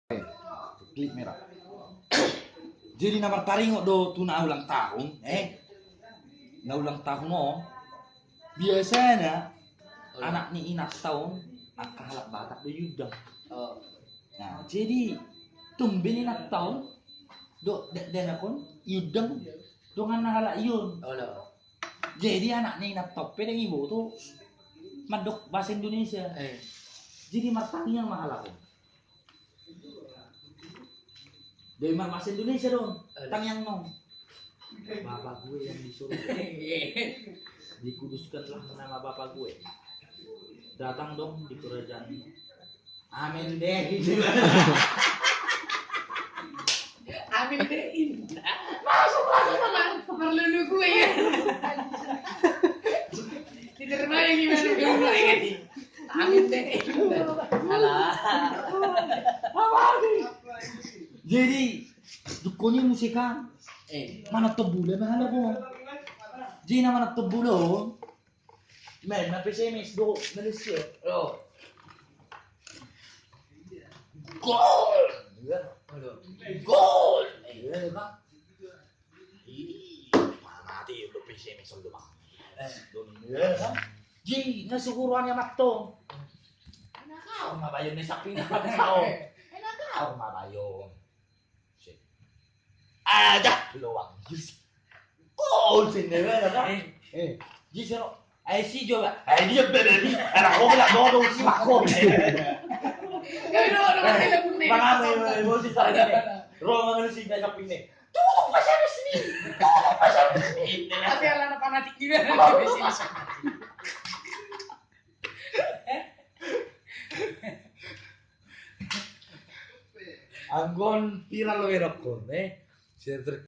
Klik merah. Jadi nama taringok do tuna ulang tahun, na ulang tahun mo. Biasanya anak ni inas tahun nakahalak batak do yudang. Nah, jadi tumben inak tahun do dan akon yudang dengan nahalak yun. Jadi anak ni inak tope dan ibu tuh madok bahasa Indonesia. Jadi martani yang mahal aku. Dari bahasa Indonesia dong, tang yang nong. Bapak gue yang disuruh. Dikuduskanlah nama bapak gue. Datang dong di kerajaan. Amin deh. Amin deh. Masuk lagi sama keperluan gue ya. Diterima yang gimana gue ini. Amin deh. Alah. Jadi dukonya musikan. Mana tebulan mana po? Jadi mana tebulan? Men, na pesimis do Malaysia. Gol. Gol. Iya kan? Mati udah pesimis udah bang. Iya kan? Jadi nasukuruannya matong. Enak kau mabayon ni sapi na kau. Enak kau mabayon. Ada peluang. Gol sini kan? Jadi sero. Si juga. Dia berdiri. Anak aku lah dodo si makon. Mana mau si tadi. Roma ngene si banyak ini. Tuh pasal sini. Pasal sini. Tapi ala fanatik juga. Anggon viral lo erokon,